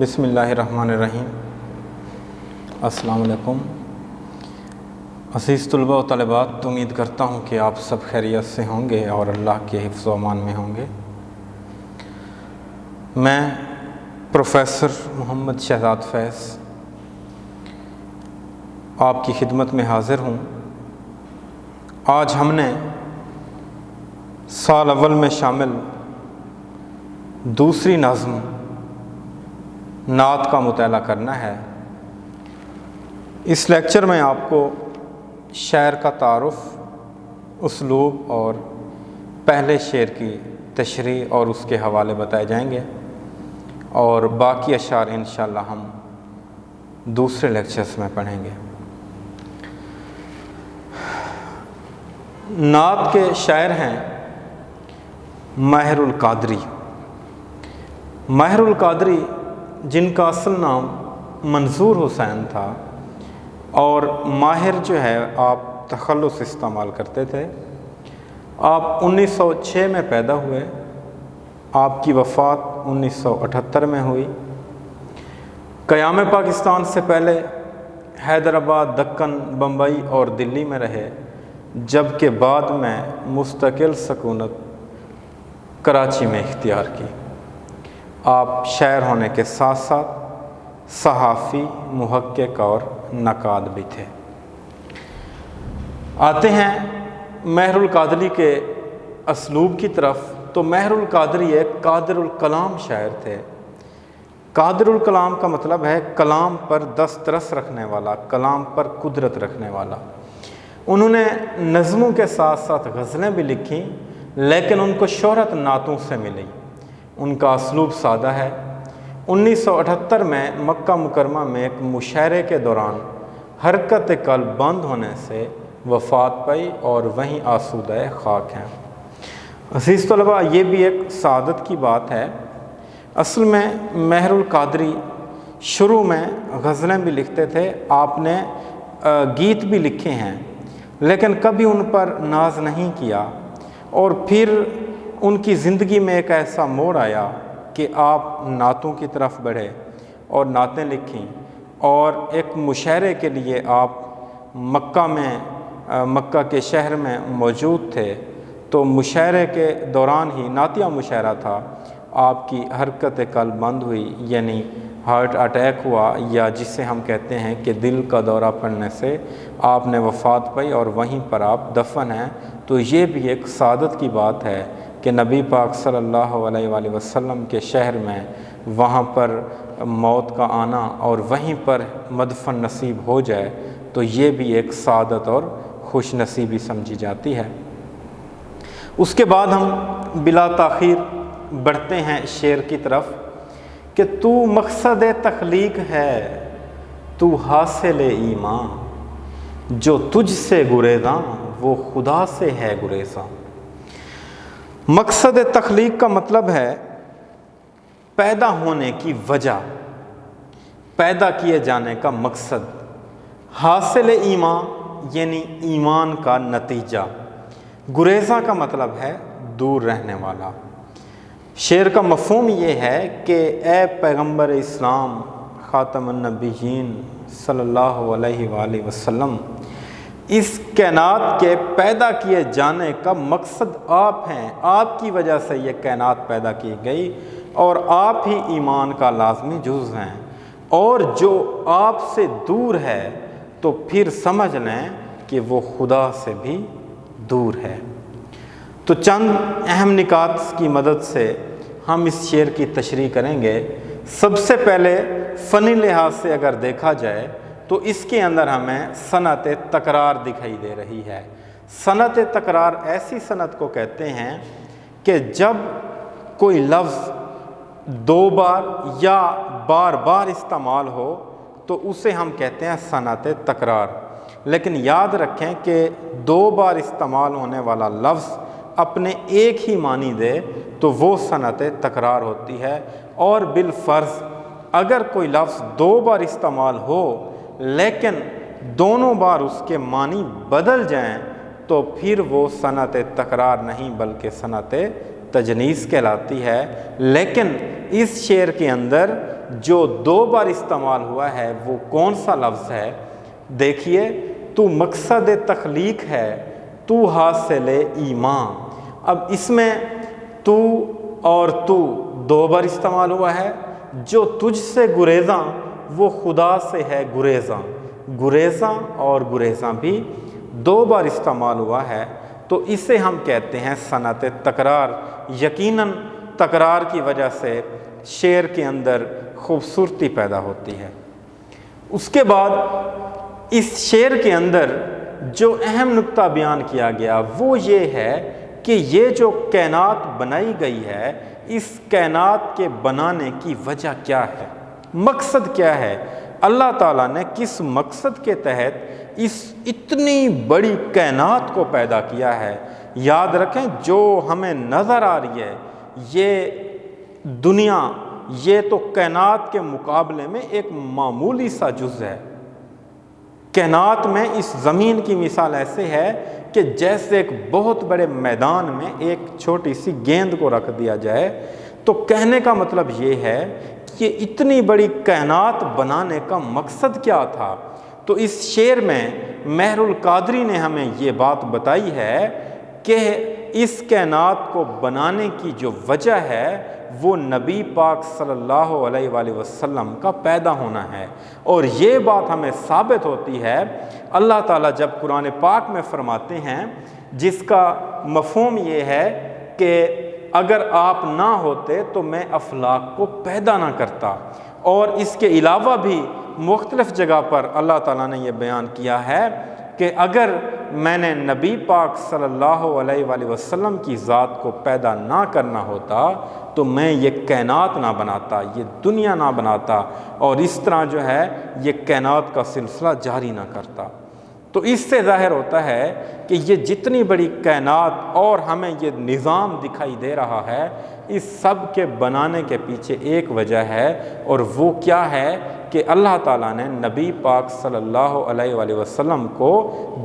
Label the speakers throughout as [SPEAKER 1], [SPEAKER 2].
[SPEAKER 1] بسم اللہ الرحمن الرحیم۔ السلام علیکم عزیز طلباء و طالبات، امید کرتا ہوں کہ آپ سب خیریت سے ہوں گے اور اللہ کے حفظ و امان میں ہوں گے۔ میں پروفیسر محمد شہزاد فیض آپ کی خدمت میں حاضر ہوں۔ آج ہم نے سال اول میں شامل دوسری نظم نعت کا مطالعہ کرنا ہے۔ اس لیکچر میں آپ کو شعر کا تعارف، اسلوب اور پہلے شعر کی تشریح اور اس کے حوالے بتائے جائیں گے، اور باقی اشعار انشاءاللہ ہم دوسرے لیکچرز میں پڑھیں گے۔ نعت کے شاعر ہیں ماہر القادری۔ ماہر القادری جن کا اصل نام منظور حسین تھا، اور ماہر جو ہے آپ تخلص استعمال کرتے تھے۔ آپ 1906 میں پیدا ہوئے، آپ کی وفات 1978 میں ہوئی۔ قیام پاکستان سے پہلے حیدرآباد، دکن، بمبئی اور دلی میں رہے، جبکہ بعد میں مستقل سکونت کراچی میں اختیار کی۔ آپ شاعر ہونے کے ساتھ ساتھ صحافی، محقق اور نقاد بھی تھے۔ آتے ہیں ماہر القادری کے اسلوب کی طرف، تو ماہر القادری ایک قادر الکلام شاعر تھے۔ قادر الکلام کا مطلب ہے کلام پر دسترس رکھنے والا، کلام پر قدرت رکھنے والا۔ انہوں نے نظموں کے ساتھ ساتھ غزلیں بھی لکھیں، لیکن ان کو شہرت نعتوں سے ملی۔ ان کا اسلوب سادہ ہے۔ 1978 میں مکہ مکرمہ میں ایک مشاعرے کے دوران حرکت قلب بند ہونے سے وفات پائی اور وہیں آسودہ خاک ہیں۔ عزیز طلباء، یہ بھی ایک سعادت کی بات ہے۔ اصل میں ماہر القادری شروع میں غزلیں بھی لکھتے تھے، آپ نے گیت بھی لکھے ہیں، لیکن کبھی ان پر ناز نہیں کیا، اور پھر ان کی زندگی میں ایک ایسا موڑ آیا کہ آپ نعتوں کی طرف بڑھے اور نعتیں لکھیں، اور ایک مشاعرے کے لیے آپ مکہ کے شہر میں موجود تھے۔ تو مشاعرے کے دوران ہی، نعتیہ مشاعرہ تھا، آپ کی حرکت قلب بند ہوئی، یعنی ہارٹ اٹیک ہوا، یا جسے ہم کہتے ہیں کہ دل کا دورہ پڑنے سے آپ نے وفات پائی اور وہیں پر آپ دفن ہیں۔ تو یہ بھی ایک سعادت کی بات ہے کہ نبی پاک صلی اللہ علیہ وآلہ وسلم کے شہر میں وہاں پر موت کا آنا اور وہیں پر مدفن نصیب ہو جائے، تو یہ بھی ایک سعادت اور خوش نصیبی سمجھی جاتی ہے۔ اس کے بعد ہم بلا تاخیر بڑھتے ہیں شعر کی طرف کہ تو مقصد تخلیق ہے، تو حاصل ایمان، جو تجھ سے گریزاں وہ خدا سے ہے گریزاں۔ مقصد تخلیق کا مطلب ہے پیدا ہونے کی وجہ، پیدا کیے جانے کا مقصد۔ حاصل ایمان یعنی ایمان کا نتیجہ۔ گریزاں کا مطلب ہے دور رہنے والا۔ شعر کا مفہوم یہ ہے کہ اے پیغمبر اسلام خاتم النبیین صلی اللہ علیہ وآلہ وسلم، اس کائنات کے پیدا کیے جانے کا مقصد آپ ہیں، آپ کی وجہ سے یہ کائنات پیدا کی گئی، اور آپ ہی ایمان کا لازمی جز ہیں، اور جو آپ سے دور ہے تو پھر سمجھ لیں کہ وہ خدا سے بھی دور ہے۔ تو چند اہم نکات کی مدد سے ہم اس شعر کی تشریح کریں گے۔ سب سے پہلے فنی لحاظ سے اگر دیکھا جائے تو اس کے اندر ہمیں صنعت تکرار دکھائی دے رہی ہے۔ صنعت تکرار ایسی صنعت کو کہتے ہیں کہ جب کوئی لفظ دو بار یا بار بار استعمال ہو تو اسے ہم کہتے ہیں صنعت تکرار۔ لیکن یاد رکھیں کہ دو بار استعمال ہونے والا لفظ اپنے ایک ہی معنی دے تو وہ صنعت تکرار ہوتی ہے، اور بالفرض اگر کوئی لفظ دو بار استعمال ہو لیکن دونوں بار اس کے معنی بدل جائیں تو پھر وہ صنعت تکرار نہیں بلکہ صنعت تجنیس کہلاتی ہے۔ لیکن اس شعر کے اندر جو 2 بار استعمال ہوا ہے وہ کون سا لفظ ہے؟ دیکھیے، تو مقصد تخلیق ہے، تو حاصل ایمان۔ اب اس میں تو اور تو 2 بار استعمال ہوا ہے۔ جو تجھ سے گریزاں وہ خدا سے ہے گریزاں، گریزاں اور گریزاں بھی 2 بار استعمال ہوا ہے، تو اسے ہم کہتے ہیں صنعت تکرار۔ یقیناً تکرار کی وجہ سے شعر کے اندر خوبصورتی پیدا ہوتی ہے۔ اس کے بعد اس شعر کے اندر جو اہم نکتہ بیان کیا گیا وہ یہ ہے کہ یہ جو کائنات بنائی گئی ہے، اس کائنات کے بنانے کی وجہ کیا ہے، مقصد کیا ہے، اللہ تعالیٰ نے کس مقصد کے تحت اس اتنی بڑی کائنات کو پیدا کیا ہے۔ یاد رکھیں، جو ہمیں نظر آ رہی ہے یہ دنیا، یہ تو کائنات کے مقابلے میں ایک معمولی سا جز ہے۔ کائنات میں اس زمین کی مثال ایسے ہے کہ جیسے ایک بہت بڑے میدان میں ایک چھوٹی سی گیند کو رکھ دیا جائے۔ تو کہنے کا مطلب یہ ہے کہ اتنی بڑی کائنات بنانے کا مقصد کیا تھا۔ تو اس شعر میں مہر القادری نے ہمیں یہ بات بتائی ہے کہ اس کائنات کو بنانے کی جو وجہ ہے وہ نبی پاک صلی اللہ علیہ وآلہ وسلم کا پیدا ہونا ہے۔ اور یہ بات ہمیں ثابت ہوتی ہے، اللہ تعالیٰ جب قرآن پاک میں فرماتے ہیں، جس کا مفہوم یہ ہے کہ اگر آپ نہ ہوتے تو میں افلاک کو پیدا نہ کرتا۔ اور اس کے علاوہ بھی مختلف جگہ پر اللہ تعالیٰ نے یہ بیان کیا ہے کہ اگر میں نے نبی پاک صلی اللہ علیہ وآلہ وسلم کی ذات کو پیدا نہ کرنا ہوتا تو میں یہ کائنات نہ بناتا، یہ دنیا نہ بناتا، اور اس طرح جو ہے یہ کائنات کا سلسلہ جاری نہ کرتا۔ تو اس سے ظاہر ہوتا ہے کہ یہ جتنی بڑی کائنات اور ہمیں یہ نظام دکھائی دے رہا ہے، اس سب کے بنانے کے پیچھے ایک وجہ ہے، اور وہ کیا ہے کہ اللہ تعالیٰ نے نبی پاک صلی اللہ علیہ وآلہ وسلم کو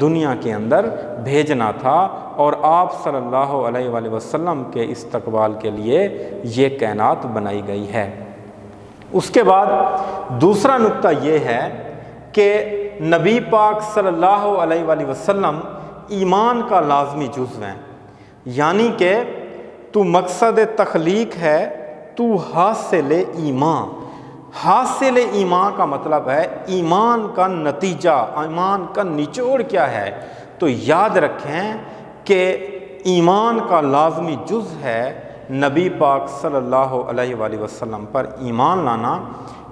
[SPEAKER 1] دنیا کے اندر بھیجنا تھا، اور آپ صلی اللہ علیہ وآلہ وسلم کے استقبال کے لیے یہ کائنات بنائی گئی ہے۔ اس کے بعد دوسرا نکتہ یہ ہے کہ نبی پاک صلی اللہ علیہ وآلہ وسلم ایمان کا لازمی جزو ہیں، یعنی کہ تو مقصد تخلیق ہے، تو حاصل ایمان۔ حاصل ایمان کا مطلب ہے ایمان کا نتیجہ، ایمان کا نچوڑ کیا ہے۔ تو یاد رکھیں کہ ایمان کا لازمی جز ہے نبی پاک صلی اللہ علیہ وآلہ وسلم پر ایمان لانا،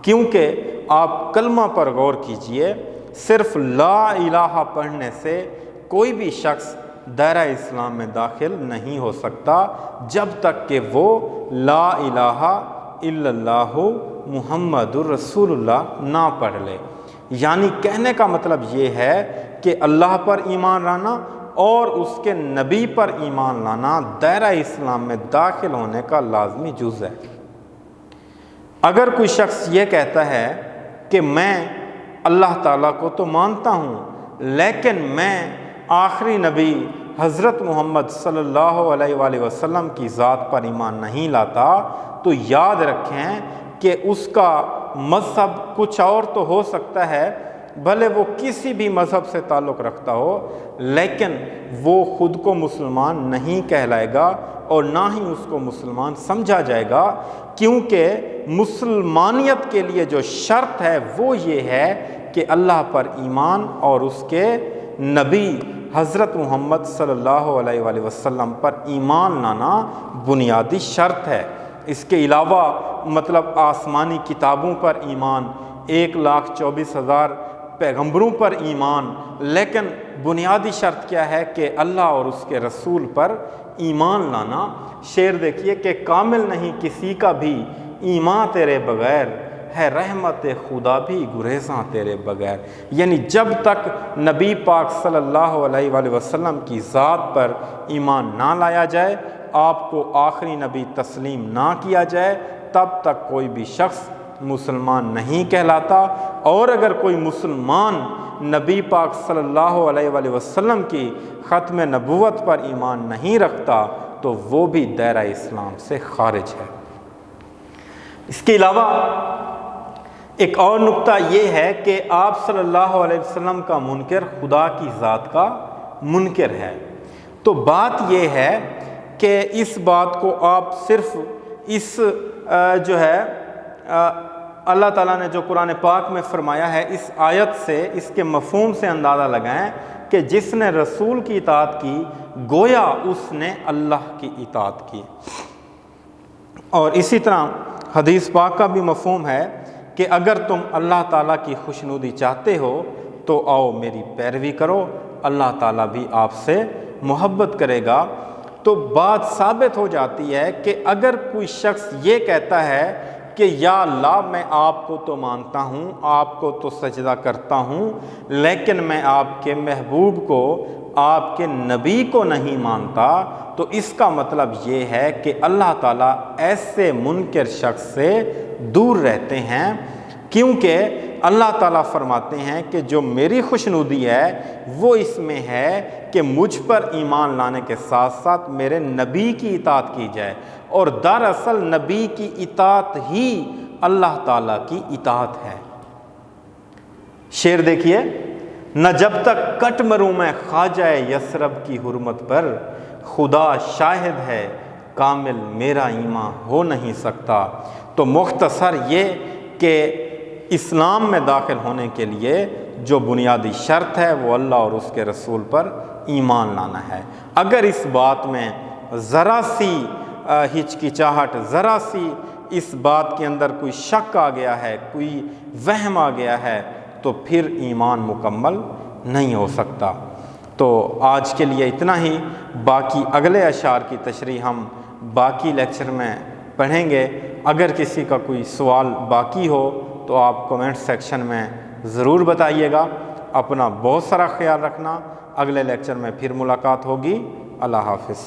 [SPEAKER 1] کیونکہ آپ کلمہ پر غور کیجئے، صرف لا الہ پڑھنے سے کوئی بھی شخص دائرہ اسلام میں داخل نہیں ہو سکتا جب تک کہ وہ لا الہ الا اللہ محمد الرسول اللہ نہ پڑھ لے۔ یعنی کہنے کا مطلب یہ ہے کہ اللہ پر ایمان لانا اور اس کے نبی پر ایمان لانا دائرہ اسلام میں داخل ہونے کا لازمی جز ہے۔ اگر کوئی شخص یہ کہتا ہے کہ میں اللہ تعالیٰ کو تو مانتا ہوں لیکن میں آخری نبی حضرت محمد صلی اللہ علیہ وآلہ وسلم کی ذات پر ایمان نہیں لاتا، تو یاد رکھیں کہ اس کا مذہب کچھ اور تو ہو سکتا ہے، بھلے وہ کسی بھی مذہب سے تعلق رکھتا ہو، لیکن وہ خود کو مسلمان نہیں کہلائے گا اور نہ ہی اس کو مسلمان سمجھا جائے گا، کیونکہ مسلمانیت کے لیے جو شرط ہے وہ یہ ہے کہ اللہ پر ایمان اور اس کے نبی حضرت محمد صلی اللہ علیہ وآلہ وسلم پر ایمان لانا بنیادی شرط ہے۔ اس کے علاوہ مطلب آسمانی کتابوں پر ایمان، 1,24,000 پیغمبروں پر ایمان، لیکن بنیادی شرط کیا ہے کہ اللہ اور اس کے رسول پر ایمان لانا۔ شعر دیکھیے کہ کامل نہیں کسی کا بھی ایمان تیرے بغیر، ہے رحمت خدا بھی گریزاں تیرے بغیر۔ یعنی جب تک نبی پاک صلی اللہ علیہ وآلہ وسلم کی ذات پر ایمان نہ لایا جائے، آپ کو آخری نبی تسلیم نہ کیا جائے، تب تک کوئی بھی شخص مسلمان نہیں کہلاتا۔ اور اگر کوئی مسلمان نبی پاک صلی اللہ علیہ وآلہ وسلم کی ختم نبوت پر ایمان نہیں رکھتا تو وہ بھی دائرہ اسلام سے خارج ہے۔ اس کے علاوہ ایک اور نقطہ یہ ہے کہ آپ صلی اللہ علیہ وسلم کا منکر خدا کی ذات کا منکر ہے۔ تو بات یہ ہے کہ اس بات کو آپ صرف اس جو ہے اللہ تعالیٰ نے جو قرآن پاک میں فرمایا ہے اس آیت سے، اس کے مفہوم سے اندازہ لگائیں کہ جس نے رسول کی اطاعت کی گویا اس نے اللہ کی اطاعت کی۔ اور اسی طرح حدیث پاک کا بھی مفہوم ہے کہ اگر تم اللہ تعالیٰ کی خوشنودی چاہتے ہو تو آؤ میری پیروی کرو، اللہ تعالیٰ بھی آپ سے محبت کرے گا۔ تو بات ثابت ہو جاتی ہے کہ اگر کوئی شخص یہ کہتا ہے کہ یا اللہ میں آپ کو تو مانتا ہوں، آپ کو تو سجدہ کرتا ہوں، لیکن میں آپ کے محبوب کو، آپ کے نبی کو نہیں مانتا، تو اس کا مطلب یہ ہے کہ اللہ تعالیٰ ایسے منکر شخص سے دور رہتے ہیں، کیونکہ اللہ تعالیٰ فرماتے ہیں کہ جو میری خوشنودی ہے وہ اس میں ہے کہ مجھ پر ایمان لانے کے ساتھ ساتھ میرے نبی کی اطاعت کی جائے، اور دراصل نبی کی اطاعت ہی اللہ تعالیٰ کی اطاعت ہے۔ شعر دیکھیے، نہ جب تک کٹ مروں میں خواجہ یثرب کی حرمت پر، خدا شاہد ہے کامل میرا ایمان ہو نہیں سکتا۔ تو مختصر یہ کہ اسلام میں داخل ہونے کے لیے جو بنیادی شرط ہے وہ اللہ اور اس کے رسول پر ایمان لانا ہے۔ اگر اس بات میں ذرا سی ہچکچاہٹ، ذرا سی اس بات کے اندر کوئی شک آ گیا ہے، کوئی وہم آ گیا ہے، تو پھر ایمان مکمل نہیں ہو سکتا۔ تو آج کے لیے اتنا ہی، باقی اگلے اشعار کی تشریح ہم باقی لیکچر میں پڑھیں گے۔ اگر کسی کا کوئی سوال باقی ہو تو آپ کومنٹ سیکشن میں ضرور بتائیے گا۔ اپنا بہت سارا خیال رکھنا، اگلے لیکچر میں پھر ملاقات ہوگی۔ اللہ حافظ۔